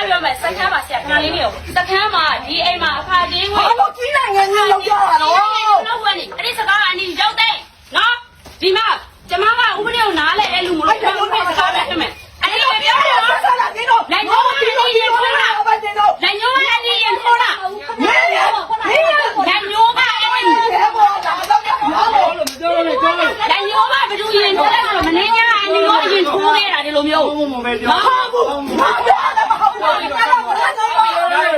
ပြောမယ်စခန်းမှာဆရာခဏလေးနေရောစခန်းမှာဒီအိမ်မှာအခါချင်းဝင် ဘာလို့ကြီးနိုင်ငံကြီးလောက်ကြတာတော့ လောက်ဝင်နေအဲ့ဒီစကားအနီရောက်တဲ့နော်ဒီမှာကျမကဥပဒေကိုနားလဲတဲ့လူမလို့ပြောပြစကားပဲဖြစ်မယ်အဲ့ဒီလိုပြောတယ်နော် ဒီတော့ လိုက်တော့ဒီလိုရင်ထိုးတာလိုက်ညိုးကလည်းရင်ထိုးတာလိုက်ညိုးကအဲ့ဒီ ရဲဘော်ဒါတော့ပြောလို့ လိုက်ညိုးကဘယ်သူရင်ထိုးလဲဆိုတော့မနေညာအနီရောရင်ထိုးနေတာဒီလိုမျိုးမဟုတ်ဘူး ဘာလို့ဘာလို့အဲ့တော့ဘာလို့လဲတော့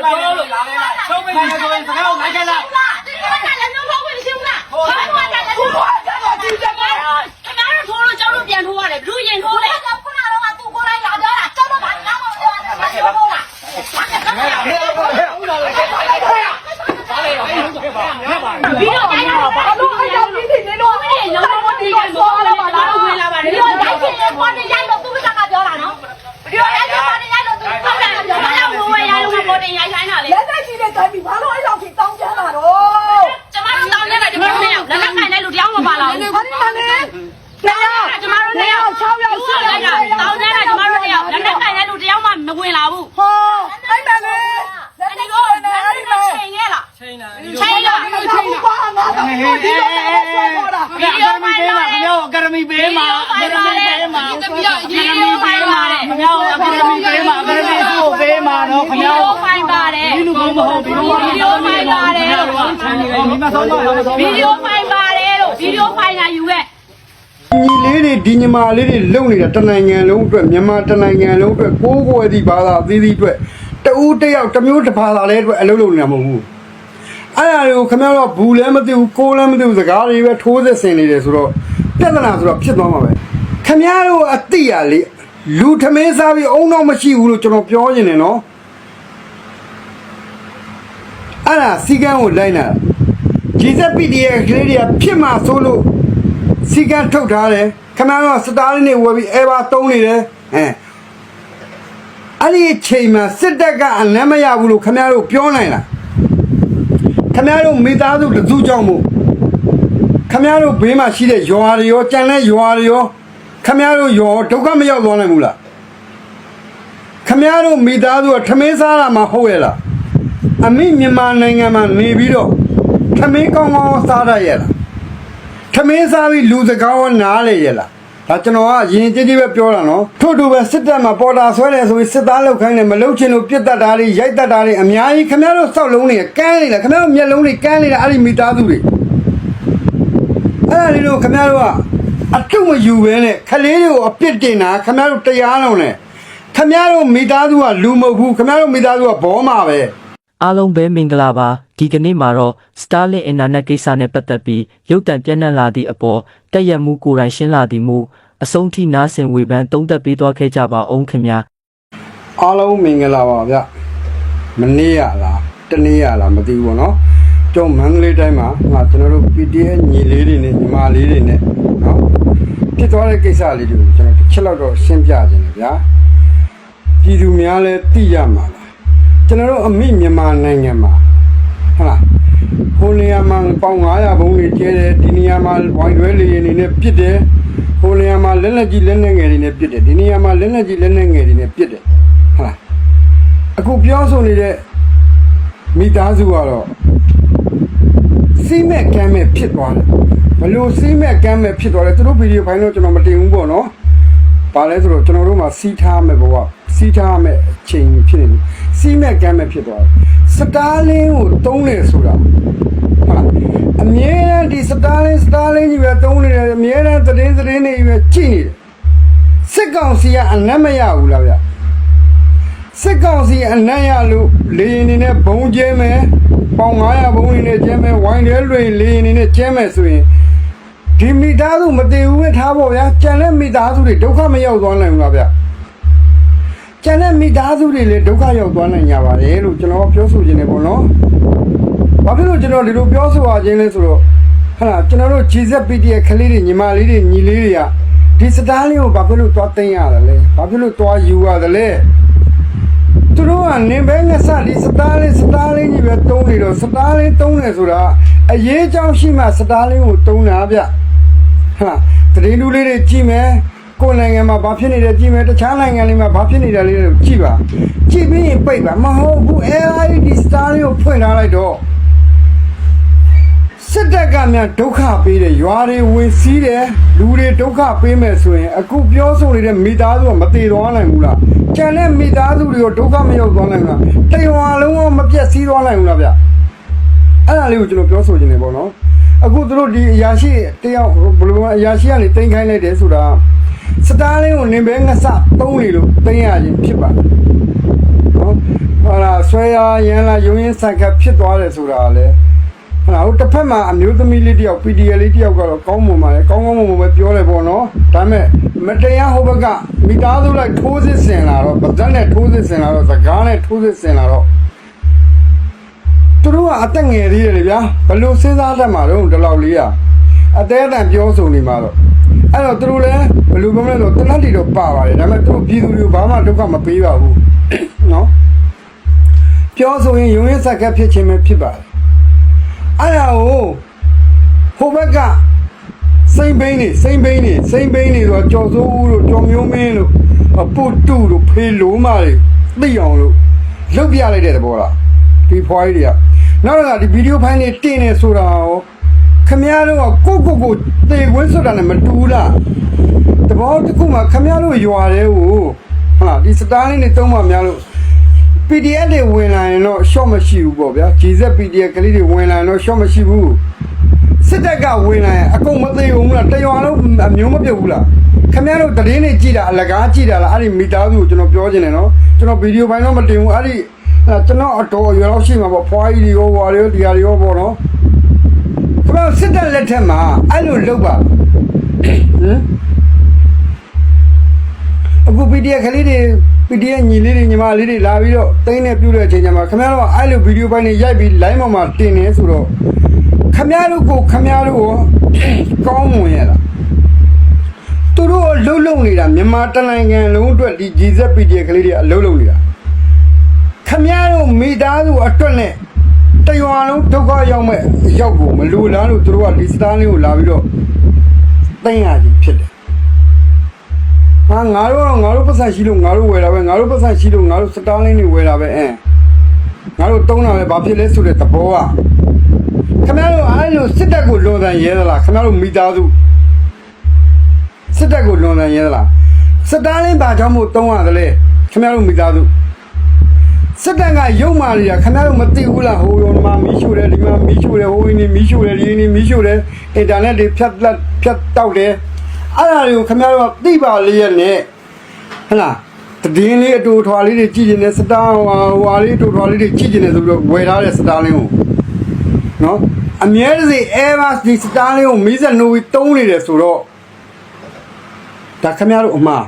ဘာလို့လဲ收费的所以怎么样？来开了。 ဒီကနေ့လည်းနှုတ်ထုတ်ဝင်ရှင်းလားဘာမှမတတ်ဘူးဘာမှမတတ်ဘူးခင်ဗျားတို့ထိုးလို့ကျောင်းတို့ပြန်ထိုးရတယ်ဘယ်သူရင်ထိုးလဲ ခုနကတော့သူကိုလိုက်လာကြတာကျောင်းတော့ဘာမှမပြောတာဘာလို့လဲ ပြီးတော့တိုင်းတော့ဘာလို့အဲ့ဒါပြီးနေလို့မင်းလုံးလုံးဒီကဆောလာပါလားဝင်လာပါတယ် ဒီတော့တိုင်းချင်းနဲ့ပေါ်နေရိုက်လို့သူကပြောတာနော်ဒီတော့အဲ့ဒါပေါ်နေရိုက်လို့သူကပြောတာ ဘာလို့ဝင်ရလို့မပေါ်တင်ရိုက်ဆိုင်တာလဲ လက်သက်ကြီးနဲ့တိုင်းပြီးဘာလို့အဲ့လောက်ထိတောင်းကြတာတော့ ကျမတို့တောင်းနေတာကျမတို့နဲ့လက်လက်ခိုင်တဲ့လူတယောက်မပါလာဘူး ဘာလို့လဲတရား ကျမတို့နဲ့6ယောက်6ယောက်တောင်းနေတာကျမတို့နဲ့လက်လက်ခိုင်တဲ့လူတယောက်မှမဝင်လာဘူး ဟောအဲ့ဒါလေလက်သက်ကြီးနဲ့အဲ့ဒီမှာ ချိန်ခဲ့လား ချိန်လား ချိန်လား ဒီတော့ဘာမှမပြောဘူးဒီတော့ဆက်ခေါ်တာ ဗီဒီယိုဖိုင်လာတယ် အကာဒမီပေးမှာအကာဒမီပေးမှာ ဗီဒီယိုဖိုင်ပါတယ် ခင်ဗျားအကာဒမီပေးမှာအကာဒမီကိုပေးမှာနော်ခင် ဗီဒီ ဗျား ယိုဖိုင်ပါတယ် ဒီလူကောင်းမဟုတ်ဘူး ဗီဒီယိုဖိုင်ပါတယ် မိမဆုံးတော့မဆုံး ဗီဒီယိုဖိုင်ပါတယ်လို့ဗီဒီယိုဖိုင်လာယူခဲ့ ညီလေးတွေဒီညီမလေးတွေလုံနေတာတနိုင်ငံလုံးအတွက်မြန်မာတနိုင်ငံလုံးအတွက်ကိုးကွယ်သည့်ဘာသာအသီးသီးအတွက်တဦးတယောက်တစ်မျိုးတစ်ဘာသာလေးအတွက်အလုပ်လုပ်နေတာမဟုတ်ဘူးအဲ့ဒါတွေကိုခင်ဗျားတို့ဘူးလည်းမသိဘူးကိုးလည်းမသိဘူးစကားတွေပဲထိုးသက်ဆင်နေတယ်ဆိုတော့ပြဿနာဆိုတော့ဖြစ်သွားမှာပဲခင်ဗျားတို့အတိရလေလူထမင်းစားပြီးအုံတော့မရှိဘူးလို့ကျွန်တော်ပြောနေတယ်နော်အဲ့ဒါစီကန်းကိုလိုက်လာဂျီဇက်ပီဒီရဲ့ကလေးတွေကဖြစ်မှာဆိုလို့စီကန်းထုတ်ထားတယ်ခင်ဗျားတို့စတားလေးတွေဝယ်ပြီးအဲပါတုံးနေတယ်အဲ့ဒီအချိန်မှာစစ်တပ်ကအနမ်းမရဘူးလို့ခင်ဗျားတို့ပြောနိုင်လားခင်ဗျားတို့မိသားစုတစုကြောင့်မို့ခင်ဗျားတို့ဘေးမှာရှိတဲ့ရွာတွေရောကြံတဲ့ရွာတွေရောခင်ဗျားတို့ရောဒုက္ခမရောက်သွားနိုင်ဘူးလားခင်ဗျားတို့မိသားစုကထမင်းစားတာမှဟုတ်ရဲ့လားအမိမြန်မာနိုင်ငံမှာနေပြီးတော့ထမင်းကောင်းကောင်းစားရရဲ့လားထမင်းစားပြီးလူစကားရောနားလေရဲ့လားဒါကျွန်တော်ကရင်ကြည်ကြည်ပဲပြောတာနော်ထို့တူပဲစစ်တပ်မှာပေါ်တာဆွဲတယ်ဆိုပြီးစစ်သားလောက်ခိုင်းတယ်မလောက်ချင်လို့ပြစ်တတ်တာတွေရိုက်တတ်တာတွေအများကြီးခင်ဗျားတို့စောက်လုံးတွေကန်းနေလားခင်ဗျားတို့မျက်လုံးတွေကန်းနေတာအဲ့ဒီမိသားစုတွေအဲ့ဒါလေးတို့ခင်ဗျားတို့ကအထုမယူပဲနဲ့ခလေးတွေကိုအပြစ်တင်တာခင်ဗျားတို့တရားလုံးနဲ့ခင်ဗျားတို့မိသားစုကလူမဟုတ်ဘူးခင်ဗျားတို့မိသားစုကဘောမှာပဲ အားလုံးပဲမင်္ဂလာပါဒီကနေ့မှာတော့ Starlink Internet ကိစ္စနဲ့ပတ်သက်ပြီးရုပ်တံပြန့်နှံ့လာသည့်အပေါ်တက်ရက်မှုကိုယ်တိုင်ရှင်းလာသည်မူအဆုံးထိနားဆင်ဝေဖန်သုံးသပ်ပေးသွားခဲ့ကြပါအောင်ခင်ဗျာ အားလုံးမင်္ဂလာပါဗျမနေ့ရလားတနေ့ရလားမသိဘူးပေါ့နော်ကျုံမန္တလေးတိုင်းမှာငါကျွန်တော်တို့ PDF ညီလေးတွေနဲ့ညီမလေးတွေနဲ့နော်ဖြစ်သွားတဲ့ကိစ္စလေးတွေကိုကျွန်တော်တစ်ချက်လောက်တော့ရှင်းပြခြင်းတယ်ဗျာပြည်သူများလည်းသိရမှာလားကျွန်တော်တို့အမိမြန်မာနိုင်ငံမှာဟုတ်လားဟိုနေရာမှာပေါင်900ဘုံတွေကျဲတယ်ဒီနေရာမှာဝိုင်ရွဲလေးနေနဲ့ပြစ်တယ်ဟိုနေရာမှာလက်လက်ကြီးလက်နဲ့ငယ်တွေနဲ့ပြစ်တယ်ဒီနေရာမှာလက်လက်ကြီးလက်နဲ့ငယ်တွေနဲ့ပြစ်တယ်ဟုတ်လားအခုပြောဆိုနေတဲ့မိသားစုကတော့စီးမဲ့ကမ်းမဲ့ဖြစ်သွားတယ်ဘလို့စီးမဲ့ကမ်းမဲ့ဖြစ်သွားတယ်သူတို့ဗီဒီယိုဖိုင်တော့ကျွန်တော်မတင်ဘူးပေါ့နော်ဘာလဲဆိုတော့ကျွန်တော်တို့မှာစီးထားမဲ့ဘဝစီးထားမဲ့အချိန်ဖြစ်နေပြီစီးမဲ့ကမ်းမဲ့ဖြစ်သွားတယ်စတားလင်းကိုတုံးတယ်ဆိုတာဟုတ်လားအမြဲတမ်းဒီစတားလင်းကြီးပဲတုံးနေတယ်အမြဲတမ်းသတင်းတွေပဲကြည့်နေတယ်စစ်ကောင်စီကအနမ်းမရဘူးလားဗျစစ်ကောင်စီအနမ်းရလို့လေရင်နေနဲ့ဘုံကျဲမယ်ပေါင်900ဘုံနေနဲ့ကျဲမယ်ဝိုင်းတဲလွင်လေရင်နေနဲ့ကျဲမယ်ဆိုရင်ဒီမိသားစုမတည်ဘူးပဲထားဖို့ဗျာကြံတဲ့မိသားစုတွေဒုက္ခမရောက်သွားနိုင်ဘူးလားဗျကျန်တဲ့မိသားစုတွေလည်းဒုက္ခရောက်သွားနိုင်ကြပါတယ်လို့ကျွန်တော်ပြောဆိုခြင်းနဲ့ပေါ့နော်။ဘာဖြစ်လို့ကျွန်တော်ဒီလိုပြောဆိုရခြင်းလဲဆိုတော့ဟာကျွန်တော်တို့ GZPD ရဲ့ခလေးတွေညီမလေးတွေညီလေးတွေကဒီစတားလေးကိုဘာဖြစ်လို့သွားသိမ်းရတာလဲ။ဘာဖြစ်လို့သွားယူရတယ်လဲ။သူတို့ကနေပဲငဆဒီစတားလေးကြီးပဲတုံးနေတော့စတားလေးတုံးနေဆိုတာအရေးအကြောင်းရှိမှစတားလေးကိုတုံးတာဗျ။ဟာတရင်တူလေးတွေကြည့်မယ် ကိုယ်နိုင်ငံမှာဘာဖြစ်နေတယ်ကြည့်မယ်တခြားနိုင်ငံတွေမှာဘာဖြစ်နေတယ်လေးတွေကြည့်ပါကြည့်ပြီးရင်ပိတ်ပါမဟုတ်ဘူး AID star ကိုဖွင့်ထားလိုက်တော့စစ်တပ်ကများဒုက္ခပေးတယ်ရွာတွေဝင်စီးတယ်လူတွေဒုက္ခပေးမယ်ဆိုရင်အခုပြောဆိုနေတဲ့မိသားစုကမတည်သွားနိုင်ဘူးလားကျန်တဲ့မိသားစုတွေကိုဒုက္ခမရောက်သွားနိုင်ဘူးလားတရွာလုံးဝမပြတ်စည်းသွားနိုင်ဘူးလားဗျအဲ့ဒါလေးကိုကျွန်တော်ပြောဆိုချင်တယ်ပေါ့နော်အခုသူတို့ဒီအရာရှိတယောက်ဘယ်လိုအရာရှိကနေတင်ခိုင်းလိုက်တယ်ဆိုတာစတားလင်းကိုနေပဲငဆသုံးနေလို့တင်ရခြင်းဖြစ်ပါတယ်နော်ဟာလားဆွဲရရန်လာရုံရင်းဆန်ခတ်ဖြစ်သွားတယ်ဆိုတာလေဟာလားဟိုတစ်ဖက်မှာအမျိုးသမီးလေးတယောက် PDL လေးတယောက်ကတော့ကောင်းမွန်ပါလေကောင်းမွန်ပဲပြောတယ်ပေါ့နော်ဒါပေမဲ့မတရားဟိုဘက်ကမိသားစုလိုက်ထိုးစစ်ဆင်လာတော့ဗဇက်နဲ့ထိုးစစ်ဆင်လာတော့စကားနဲ့ထိုးစစ်ဆင်လာတော့သူတို့ကအသက်ငယ်သေးတယ်လေဗျာဘလို့စဉ်းစားတတ်မှာတော့ဒီလောက်လေးอ่ะအသေးအတန်ပြောဆိုနေမှာတော့အဲ့တော့သူတို့လည်းဘလို့ပြောမလဲဆိုတနတ်တီတော့ပါပါတယ်ဒါပေမဲ့သူတို့ပြည်သူတွေကိုဘာမှဒုက္ခမပေးပါဘူးနော်ပြောဆိုရင်ရုံရင်စက်ကဖြစ်ခြင်းပဲဖြစ်ပါတယ်အဲ့ဒါကိုဟိုဘက်ကစိမ့်ဘိန်းနေဆိုကြော်စိုးဦးတို့ကြော်မျိုးမင်းတို့ပုတ်တူတို့ဖေလိုးမတွေသိအောင်လို့လုတ်ပြလိုက်တဲ့သဘောလားဒီဖွားကြီးတွေကနောက်ကဒီဗီဒီယိုဖိုင်တွေတင်နေဆိုတာရောခမည်းတော်ကကိုတေခွင်းဆိုတာနဲ့မတူလားတဘောတစ်ခုမှခမည်းတော်ရွာတဲ့ကိုဟာဒီစတားလေးတွေတုံးမှများလို့ PDF တွေဝင်လာရင်တော့ short မရှိဘူးပေါ့ဗျာ GZ PDF ကလေးတွေဝင်လာရင်တော့ short မရှိဘူးစစ်တပ်ကဝင်လာရင်အကုန်မသေးဘူးလားတရွာလုံးအမျိုးမပြုတ်ဘူးလားခမည်းတော်တရင်တွေကြည့်တာအလကားကြည့်တာလားအဲ့ဒီမိသားစုကိုကျွန်တော်ပြောချင်တယ်နော်ကျွန်တော်ဗီဒီယိုပိုင်းတော့မတင်ဘူးအဲ့ဒီကျွန်တော်အတော်ရွယ်တော့ရှိမှာပေါ့ဖွားကြီးတွေရောဝါတွေရောဒီဟာတွေရောပေါ့နော်ခမစစ်တပ်လက်ထက်မှာအဲ့လိုလုပ်ပါဟမ်အခု PDF ကလေးတွေ PDF ညီလေးတွေညီမလေးတွေလာပြီးတော့တင်းနေပြုတဲ့အချိန်ကျမှခမရတော့အဲ့လိုဗီဒီယိုပိုင်းတွေရိုက်ပြီး line ပေါ်မှာတင်နေဆိုတော့ခမရတို့ကောင်းမွန်ရလားသူတို့လှုပ်နေတာမြန်မာတနိုင်ငံလုံးအတွက်ဒီ GZ PDF ကလေးတွေအလှုပ်နေတာခမရတို့မိသားစုအတွက်နဲ့တရွာလုံးဒုက္ခရောက်မဲ့ရောက်ကိုမလူလားလို့သူတို့ကဒီစတားလေးကိုလာပြီးတော့တင်ရခြင်းဖြစ်တယ်ဟာငါတို့ပတ်စံရှိလို့ငါတို့ဝယ်တာပဲငါတို့ပတ်စံရှိလို့ငါတို့စတားလင်းတွေဝယ်တာပဲငါတို့တုံးတာပဲဘာဖြစ်လဲဆိုတဲ့သဘောကခင်ဗျားတို့အဲ့လိုစစ်တပ်ကိုလွန်ဆန်ရဲသလားခင်ဗျားတို့မိသားစုစစ်တပ်ကိုလွန်ဆန်ရဲသလားစတားလင်းဘာကြောင့်မို့တုံးရတယ်လဲခင်ဗျားတို့မိသားစုစစ်တပ်ကရုံမာနေတာခင်ဗျားတို့မသိဘူးလားဟိုရောမှာမီးရှို့တယ်ဒီမှာမီးရှို့တယ်ဟိုင်းနေမီးရှို့တယ်ဒီနေမီးရှို့တယ်အင်တာနက်တွေဖြတ်တောက်တယ်အဲ့ဒါတွေကိုခင်ဗျားတို့သိပါလေရဲ့နဲ့ဟလားတည်င်းလေးအတူထွာလေးတွေကြည့်နေစတားဟွာလေးအတူထွာလေးတွေကြည့်နေဆိုပြီးတော့ဝယ်ထားတဲ့စတားလေးကိုနော်အမြဲတစေAirbusဒီစတားလေးကိုမီးစက်နိုးပြီးတုံးနေတယ်ဆိုတော့ဒါခင်ဗျားတို့အမှား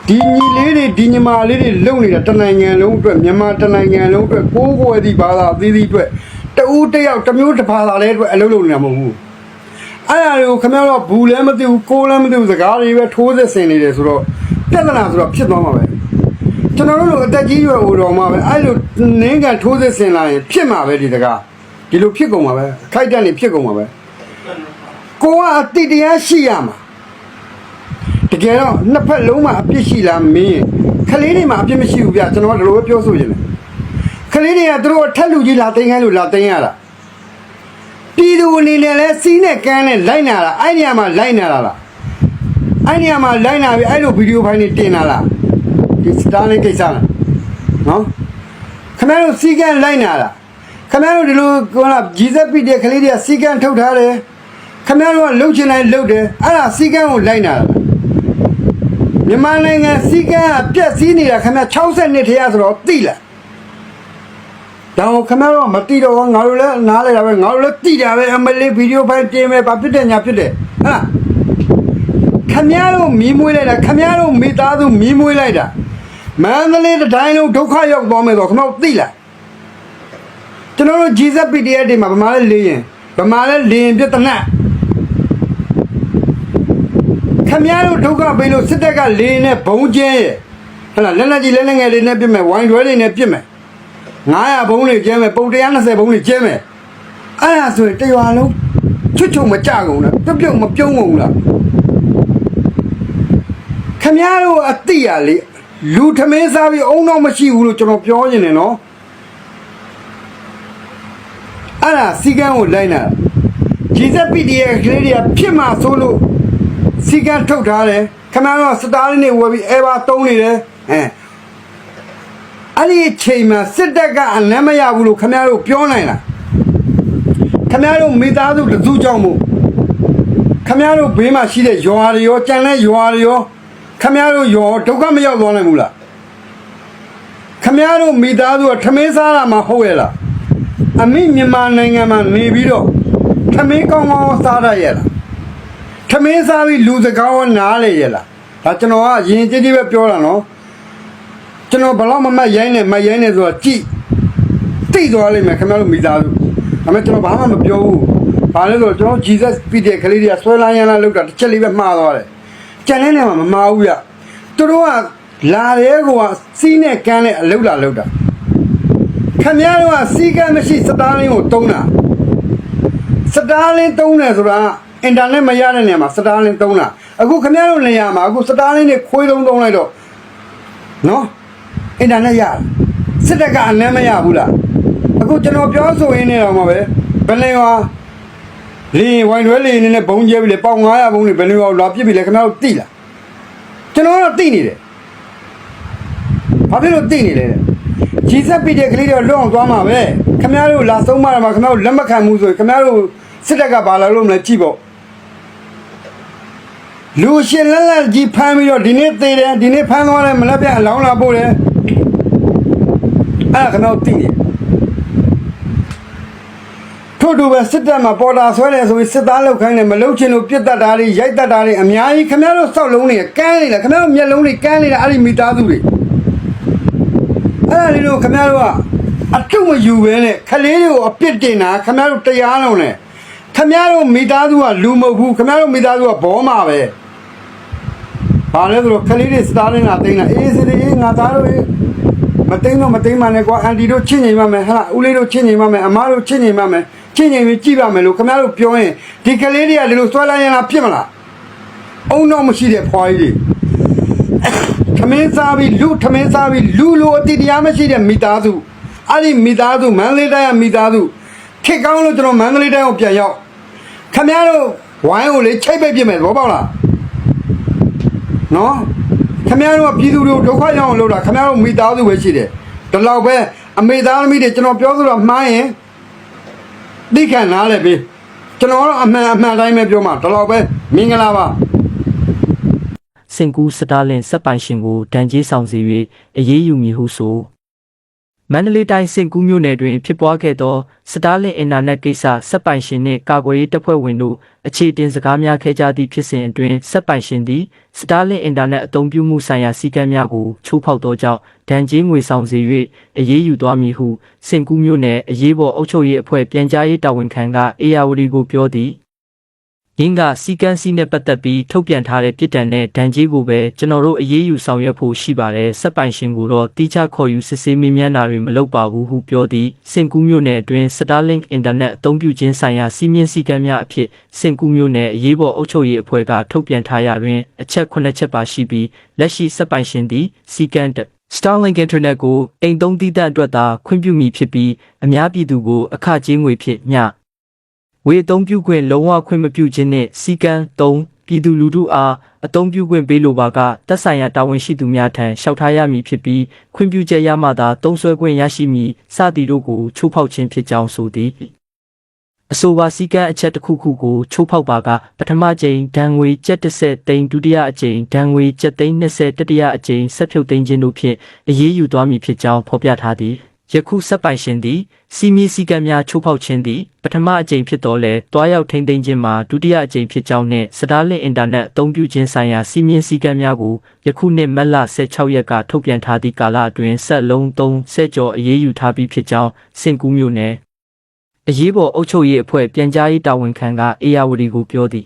ဒီညီလေးတွေဒီညီမလေးတွေလုံနေတာတနိုင်ငံလုံးအတွက်မြန်မာတနိုင်ငံလုံးအတွက်ကိုးကွယ်သည့်ဘာသာအသီးသီးအတွက်တဦးတယောက်တစ်မျိုးတစ်ဘာသာလေးအတွက်အလုပ်လုပ်နေတာမဟုတ်ဘူးအဲ့ဒါတွေကိုခင်ဗျားတို့ဘူးလည်းမသိဘူးကိုးလည်းမသိဘူးစကားတွေပဲထိုးစစ်ဆင်နေတယ်ဆိုတော့ပြဿနာဆိုတော့ဖြစ်သွားမှာပဲကျွန်တော်တို့လိုအသက်ကြီးရွယ်ဦးတော်မှာပဲအဲ့လိုနင်းကန်ထိုးစစ်ဆင်လာရင်ဖြစ်မှာပဲဒီစကားဒီလိုဖြစ်ကုန်မှာပဲခိုက်တက်နေဖြစ်ကုန်မှာပဲကိုကအတိတရားရှိရမှာတကယ်တော့နှစ်ဖက်လုံးမှာအပြစ်ရှိလားမင်းခလေးတွေမှာအပြစ်မရှိဘူးဗျကျွန်တော်ကဒီလိုပဲပြောဆိုရင်ခလေးတွေကသူတို့ထက်လူကြီးလာသိမ်းခိုင်းလို့လာသိမ်းရတာပြည်သူအနေနဲ့လဲစီးနဲ့ကန်းနဲ့လိုက်နာတာအဲ့နေရာမှာလိုက်နာတာလားအဲ့နေရာမှာလိုက်နာပြီးအဲ့လိုဗီဒီယိုဖိုင်တွေတင်လာလားဒီစတားလေးကိစ္စလားနော်ခင်ဗျားတို့စီးကန်းလိုက်နာတာခင်ဗျားတို့ဒီလိုကောလား GZP တဲ့ကလေးတွေကစီးကန်းထုတ်ထားတယ်ခင်ဗျားတို့ကလှုပ်ချင်တိုင်းလှုပ်တယ်အဲ့ဒါစီးကန်းကိုလိုက်နာတာမြန်မာနိုင်ငံစီးကန်းကပြက်စီးနေတာခင်ဗျာ60နှစ်ထဲရဆိုတော့သိလားဒါကိုခင်ဗျားတို့မသိတော့ငါတို့လည်းနားလဲတာပဲငါတို့လည်းသိတာပဲအမလေးဗီဒီယိုဖိုင်တင်မယ်ဘာဖြစ်တယ်ညာဖြစ်တယ်ဟမ်ခင်ဗျားတို့မီးမွေးလိုက်တာခင်ဗျားတို့မိသားစုမီးမွေးလိုက်တာမန္တလေးတိုင်းလုံးဒုက္ခရောက်သွားမယ်ဆိုခင်ဗျားတို့သိလားကျွန်တော်တို့ GZ PDF တွေမှာဗမာလဲလေရင်ပြဿနာခင်ဗျားတို့ဒုက္ခပေးလို့စစ်တပ်ကလေနဲ့ဘုံကျဲရဲ့ဟဲ့လားလက်လက်ကြီးလက်ငယ်လေးနဲ့ပြစ်မယ်ဝိုင်းတွဲလေးနဲ့ပြစ်မယ်900ဘုံတွေကျဲမယ်ပုံ120ဘုံတွေကျဲမယ်အဲ့ဒါဆိုရင်တရွာလုံးချွတ်ချုံမကြကုန်လားပြုတ်မပြုံးကုန်လား မားတို့အတိရလေလူထမင်းစားပြီးအုံတော့မရှိဘူးလို့ကျွန်တော်ပြောနေတယ်နော်အဲ့ဒါစီကန်းကိုလိုက်နာဂျီဇက်ပီဒီရဲ့ကလေးတွေကဖြစ်မှာဆိုလို့စီကန်းထုတ်ထားတယ်ခမားတို့စတားလေးနေဝယ်ပြီးအဲဘာတုံးနေတယ်အဲ့ဒီအချိန်မှာစစ်တပ်ကအလမ်းမရဘူးလို့ခမားတို့ပြောနိုင်လားခမားတို့မိသားစုတစုကြောင့်မို့ခမားတို့ဘေးမှာရှိတဲ့ရွာတွေရောကြံတဲ့ရွာတွေရောခမားတို့ရောဒုက္ခမရောက်သွားနိုင်ဘူးလားခမားတို့မိသားစုကထမင်းစားတာမှဟုတ်ရဲ့လားအမိမြန်မာနိုင်ငံမှာနေပြီးတော့ထမင်းကောင်းကောင်းစားရရဲ့လားထမင်းစားပြီးလူစကားရောနားလေရဲ့လားဒါကျွန်တော်ကရင်ကြည့်ကြည့်ပဲပြောတာနော်ကျွန်တော်ဘလောက်မမတ်ရိုင်းနေမရိုင်းနေဆိုတာကြည့်သိသွားလိမ့်မယ်ခမားတို့မိသားစုဒါပေမဲ့ကျွန်တော်ဘာမှမပြောဘူးဘာလဲဆိုတော့ကျွန်တော် Jesus ပြည်တဲ့ကလေးတွေကဆွဲလာရမ်းလာလောက်တာတစ်ချက်လေးပဲမှားသွားတယ်ကြံတဲ့နေရာမှာမမှားဘူးရသူတို့ကလာတဲ့ကောစီးနဲ့ကန်းနဲ့အလောက်လာလောက်တာခမရတော့စီးကန်းမရှိစတားလင်းကိုတုံးတာစတားလင်းတုံးတယ်ဆိုတာအင်တာနက်မရတဲ့နေရာမှာစတားလင်းတုံးတာအခုခမရတို့နေရာမှာအခုစတားလင်းတွေခွေးတုံးလိုက်တော့နော်အင်တာနက်ရစစ်တပ်ကအလမ်းမရဘူးလားအခုကျွန်တော်ပြောဆိုရင်းနေတော့မှာပဲဘယ်နေရောလင်းဝိုင်းတွဲလင်းနေနဲ့ဘုံကျဲပြီလေပေါင်900ဘုံနေဘယ်နေရောလာပြစ်ပြီလေခင်ဗျားတို့သိလားကျွန်တော်တော့သိနေတယ်ဘာဖြစ်လို့သိနေလဲဂျီဆက်ပီတဲ့ကလေးတွေလွတ်အောင်သွားမှာပဲခင်ဗျားတို့လာဆုံးမတာမှာခင်ဗျားတို့လက်မခံဘူးဆိုရင်ခင်ဗျားတို့စစ်တပ်ကဘာလာလို့မလဲကြည့်ပေါ့လူရှင်လက်လက်ကြီးဖမ်းပြီးတော့ဒီနေ့သေးတယ်ဒီနေ့ဖမ်းသွားတယ်မလက်ပြန်အလောင်းလာပို့တယ်အဲ့ဒါခင်ဗျားတို့သိနေထို့တူပဲစစ်တပ်မှာပေါ်တာဆွဲတယ်ဆိုပြီးစစ်သားလောက်ခိုင်းတယ်မလောက်ချင်လို့ပြစ်တတ်တာတွေရိုက်တတ်တာတွေအများကြီးခင်ဗျားတို့စောက်လုံးတွေကန်းနေတယ်ခင်ဗျားတို့မျက်လုံးတွေကန်းနေတာအဲ့ဒီမိသားစုတွေအဲ့ဒါလေးတို့ခင်ဗျားတို့ကအထုမယူပဲနဲ့ခလေးတွေကိုအပြစ်တင်တာခင်ဗျားတို့တရားလုံးနဲ့ခင်ဗျားတို့မိသားစုကလူမဟုတ်ဘူးခင်ဗျားတို့မိသားစုကဘောမှာပဲဘာလဲဆိုတော့ခလေးတွေစတားလင်းလာသိမ်းလာအေးစစ်တွေငါသားတို့မသိမ်းတော့မသိမ်းမှလည်းကွာအန်တီတို့ချင်းငိမ်မှမယ်ဟလားဦးလေးတို့ချင်းငိမ်မှမယ်အမားတို့ချင်းငိမ်မှမယ်ချင်းငိမ်ပြီးကြည့်ပါမယ်လို့ခင်ဗျားတို့ပြောရင်ဒီကလေးတွေကဒီလိုဆွဲလိုက်ရင်လားဖြစ်မလားအုံတော့မရှိတဲ့ဖွားကြီးတွေထမင်းစားပြီးလူထမင်းစားပြီးလူလိုအတိတရားမရှိတဲ့မိသားစုအဲ့ဒီမိသားစုမန္တလေးတိုင်းကမိသားစုခေတ်ကောင်းလို့ကျွန်တော်မန္တလေးတိုင်းကိုပြန်ရောက်ခင်ဗျားတို့ဝိုင်းကိုလေချိတ်ပိတ်ပြမယ်ဘောပေါက်လားနော်ခင်ဗျားတို့ကပြည်သူတွေကိုဒုက္ခရောက်အောင်လုပ်တာခင်ဗျားတို့မိသားစုပဲရှိတယ်ဒီလောက်ပဲအမေသားသမီးတွေကျွန်တော်ပြောဆိုတော့မှားရင်သိခံနားလဲပြီကျွန်တော်တော့အမှန်တိုင်းပဲပြောမှာဒီလောက်ပဲမင်္ဂလာပါစင်ကူစတာလင်စက်ပိုင်ရှင်ကိုဒဏ်ကြေးဆောင်စီ၍အရေးယူမည်ဟုဆိုမန္တလေးတိုင်းစင်ကူးမြို့နယ်တွင်ဖြစ်ပွားခဲ့သောစတာလင်အင်တာနက်ကိစ္စစက်ပိုင်ရှင်နှင့်ကာကွယ်ရေးတပ်ဖွဲ့ဝင်တို့အခြေတင်စကားများခဲ့ကြသည့်ဖြစ်စဉ်အတွင်းစက်ပိုင်ရှင်သည်စတာလင်အင်တာနက်အသုံးပြုမှုဆိုင်ရာစည်းကမ်းများကိုချိုးဖောက်သောကြောင့်ဒဏ်ကြေးငွေဆောင်စီ၍အရေးယူသွားမည်ဟုစင်ကူးမြို့နယ်အရေးပေါ်အုပ်ချုပ်ရေးအဖွဲ့ပြန်ကြားရေးတာဝန်ခံကအေယာဝတီကိုပြောသည်ရင်းကစီကန်းစီနဲ့ပတ်သက်ပြီးထုတ်ပြန်ထားတဲ့ပြည်တံနဲ့ဒဏ်ကြေးကိုပဲကျွန်တော်တို့အရေးယူဆောင်ရွက်ဖို့ရှိပါတယ်စက်ပိုင်ရှင်ကိုတော့တိကျခေါ်ယူစစ်ဆေးမေးမြန်းတာတွေမလုပ်ပါဘူးဟုပြောသည်စင်ကူးမြို့နယ်အတွင်း Starlink အင်တာနက်အသုံးပြုခြင်းဆိုင်ရာစီမင်းစည်းကမ်းများအဖြစ်စင်ကူးမြို့နယ်အရေးပေါ်အုပ်ချုပ်ရေးအဖွဲ့ကထုတ်ပြန်ထားရာတွင်အချက်9ချက်ပါရှိပြီးလက်ရှိစက်ပိုင်ရှင်သည်စီကန်း Starlink Internet ကိုအိမ်သုံးသီးသန့်အတွက်သာခွင့်ပြုမည်ဖြစ်ပြီးအများပြည်သူကိုအခကြေးငွေဖြင့်မျှဝေအသုံးပြုခွင့်လုံးဝခွင့်မပြုခြင်းနှင့်စီကံ3ပြည်သူလူထုအားအသုံးပြုခွင့်ပေးလိုပါကသက်ဆိုင်ရာတာဝန်ရှိသူများထံလျှောက်ထားရမည်ဖြစ်ပြီးခွင့်ပြုချက်ရမှသာသုံးစွဲခွင့်ရရှိမည်စသည်တို့ကိုချိုးဖောက်ခြင်းဖြစ်ကြောင်းဆိုသည်အဆိုပါစီကံအချက်တစ်ခုခုကိုချိုးဖောက်ပါကပထမကြိမ်ဒဏ်ငွေကျပ်30သိန်းဒုတိယအကြိမ်ဒဏ်ငွေကျပ်သိန်း20တတိယအကြိမ်ဆက်ဖြုတ်သိမ်းခြင်းတို့ဖြင့်အရေးယူသွားမည်ဖြစ်ကြောင်းဖော်ပြထားသည်ယခုစက်ပိုင်ရှင်သည်စီမီစည်းကမ်းများချိုးဖောက်ခြင်းသည်ပထမအကြိမ်ဖြစ်တော်လဲတွားရောက်ထိန်းသိမ်းခြင်းမှာဒုတိယအကြိမ်ဖြစ်ကြောင်းနှင့်စတားလင့်အင်တာနက်အသုံးပြုခြင်းဆိုင်ရာစီမင်းစည်းကမ်းများကိုယခုနှစ်မတ်လ16ရက်ကထုတ်ပြန်ထားသည့်ကာလအတွင်းဆက်လုံး3ဆက်ကျော်အရေးယူထားပြီးဖြစ်ကြောင်းစင်ကူးမြို့နယ်အရေးပေါ်အုပ်ချုပ်ရေးအဖွဲ့ပြန်ကြားရေးတာဝန်ခံကအေယာဝတီကိုပြောသည်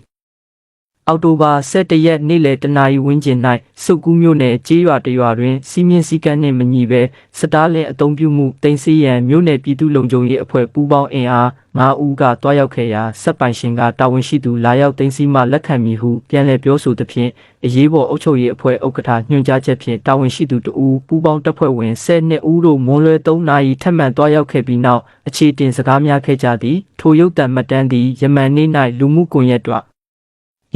အောက်တိုဘာ17ရက်နေ့လယ်တနာရီဝန်းကျင်၌စုပ်ကူးမြို့နယ်ကျေးရွာတရွာတွင်စီးမြင့်စည်းကမ်းနှင့်မညီဘဲစတားလင်အုံပြုမှုတင်စီရန်မြို့နယ်ပြည်သူ့လုံခြုံရေးအဖွဲ့ပူးပေါင်းအင်အား9ဦးကတွားရောက်ခဲ့ရာစက်ပိုင်ရှင်ကတာဝန်ရှိသူလာရောက်တင်စီမှလက်ခံမည်ဟုပြန်လည်ပြောဆိုသဖြင့်အရေးပေါ်အုပ်ချုပ်ရေးအဖွဲ့ဥက္ကဋ္ဌညွှန်ကြားချက်ဖြင့်တာဝန်ရှိသူတဦးပူးပေါင်းတပ်ဖွဲ့ဝင်12ဦးတို့မွန်လွယ်3နာရီထပ်မံတွားရောက်ခဲ့ပြီးနောက်အခြေတင်စကားများခဲ့ကြသည်ထိုရုပ်သံမှတ်တမ်းသည်ယမန်နေ့၌လူမှုကွန်ရက်တွင်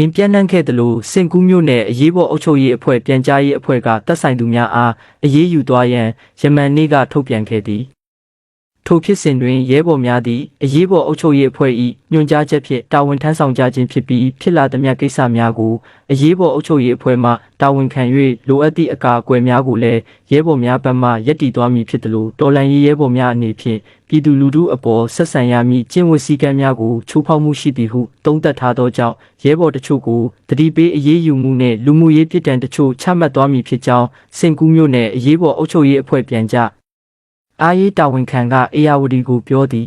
ရင်ပြန့်နှံ့ခဲ့သလိုစင်ကူးမြို့နယ်အရေးပေါ်အုပ်ချုပ်ရေးအဖွဲ့ပြန်ကြားရေးအဖွဲ့ကတပ်ဆိုင်သူများအားအရေးယူသွားရန်ယမန်နေ့ကထုတ်ပြန်ခဲ့သည်ထိုဖြစ်စဉ်တွင်ရဲဘော်များသည့်အရေးပေါ်အုပ်ချုပ်ရေးအဖွဲ့၏ညွှန်ကြားချက်ဖြင့်တာဝန်ထမ်းဆောင်ကြခြင်းဖြစ်ပြီးဖြစ်လာသမျှကိစ္စများကိုအရေးပေါ်အုပ်ချုပ်ရေးအဖွဲ့မှတာဝန်ခံ၍လိုအပ်သည့်အကာအကွယ်များကိုလည်းရဲဘော်များဘက်မှရည်တည်သွားမည်ဖြစ်သလိုတော်လှန်ရေးရဲဘော်များအနေဖြင့်ပြည်သူလူထုအပေါ်ဆက်ဆံရမည့်ကျင့်ဝတ်စည်းကမ်းများကိုချိုးဖောက်မှုရှိသည်ဟုသုံးသပ်ထားသောကြောင့်ရဲဘော်တချို့ကိုတတိပေးအရေးယူမှုနှင့်လူမှုရေးပြည်တံတချို့ချမှတ်သွားမည်ဖြစ်ကြောင်းစင်ကူးမြို့နယ်အရေးပေါ်အုပ်ချုပ်ရေးအဖွဲ့ပြန်ကြားအားရေးတာဝန်ခံကအေယာဝတီကိုပြောသည်